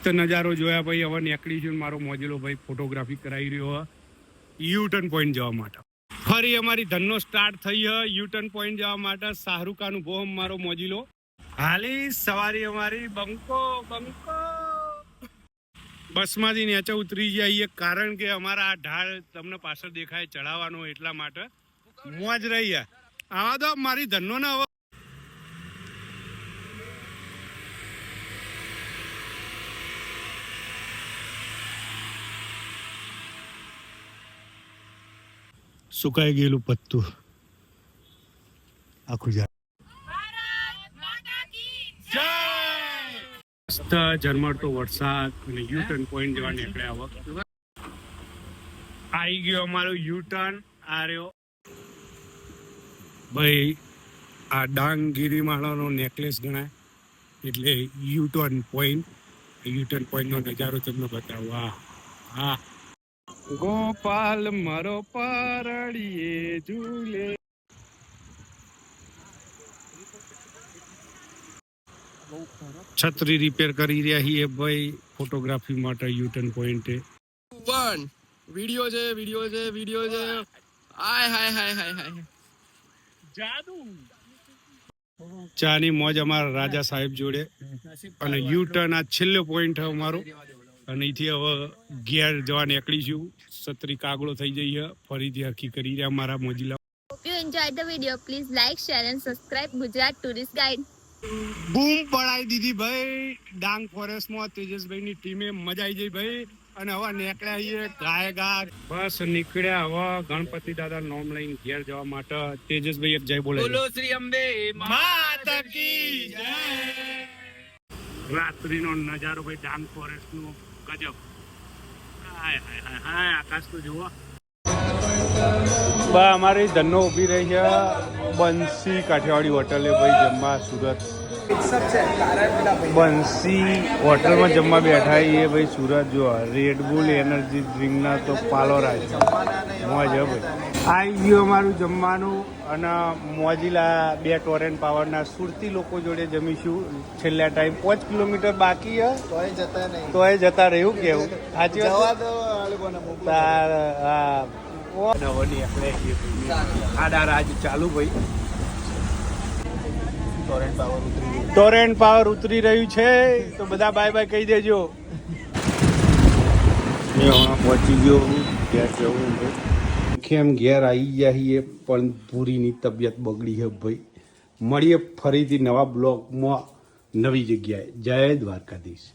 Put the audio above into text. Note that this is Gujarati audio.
નજારો જોયા ભાઈ હવે નીકળી છું મારો મોજીલો ભાઈ ફોટોગ્રાફી કરાવી રહ્યો યુટર્ન પોઈન્ટ જવા માટે ફરી અમારી ધનનો સ્ટાર્ટ થઈ યુટર્ન પોઈન્ટ જવા માટે શાહરુખ ખાન ઉભો મારો મોજીલો હાલી સવારી અમારી બંકો બસમાંથી નીચે ઉતરી જઈએ કારણ કે અમારા આ ઢાળ તમને પાછળ દેખાય ચડાવવાનો એટલા માટે મોજ રહી આવા તો મારી ધનનો ને હવે સુકાઈ ગયેલું પત્તું આખું ઝરમરતો વરસાદ અને યુટર્ન પોઈન્ટ જવા નીકળ્યા આવી ગયો અમારો યુટર્ન આ રહ્યો ભાઈ આ ડાંગ ગિરિમાળાનો નેકલેસ ગણાય એટલે યુટર્ન પોઈન્ટનો નજારો તમને બતાવો હા ગોપાલ મારો પારડીએ ઝૂલે છત્રી રિપેર કરી રહ્યા છીએ ભાઈ ફોટોગ્રાફી માટે યુટર્ન પોઈન્ટે વિડિયો છે હાય જાદુ ચાની મોજ અમારા રાજા સાહેબ જોડે અને યુટર્ન આ છેલ્લો પોઈન્ટ છે અમારો અને અહીંથી હવે ઘેર જવા નીકળીશું છત્રી કાગળો થઈ જઈએ ફરીથી હરખી કરી રહ્યા મારા મોજીલા. If you enjoyed the video, please like, share and subscribe Gujarat Tourist Guide. બૂમ પડાવી દીધી ભાઈ ડાંગ ફોરેસ્ટમાં તેજસભાઈની ટીમે મજા આવી જઈ ભાઈ અને હવે નીકળ્યા છીએ ગાયગા બસ નીકળ્યા હવે ગણપતિ દાદા નામ લઈને ઘેર જવા માટે તેજસભાઈ એક જય બોલે બોલો શ્રી અંબે માતા કી જય. રાત્રિનો નજારો ભાઈ ડાંગ ફોરેસ્ટ નો ગજબ હાય આકાશ તો જુઓ બા અમારી ધનનો ઊભી રહી છે બંસી કાઠિયાવાડી હોટલે ભાઈ જમવા સુરત બંસી હોટલમાં જમવા બેઠા એ ભાઈ સુરત જો રેડબુલ એનર્જી ડ્રિંકના તો પાલો રાજ મોજ ભાઈ આવી ગયું અમારું જમવાનું અને મોજીલા 2 ટોરેન્ટ પાવરના સુરતી લોકો જોડે જમીશું છેલ્લા ટાઈમ 5 કિલોમીટર બાકી તોય જતા રહ્યું કેવું સાચી આડા રાજ ચાલુ ભાઈ ટોરેન્ટ પાવર ઉતરી રહ્યું છે તો બધા બાય બાય કહી દેજો પહોંચી ગયો ઘેર જવું કેમ ઘેર આવી જઈએ પણ પૂરીની તબિયત બગડી છે ભાઈ મળીએ ફરીથી નવા બ્લોગમાં નવી જગ્યાએ જય દ્વારકાધીશ.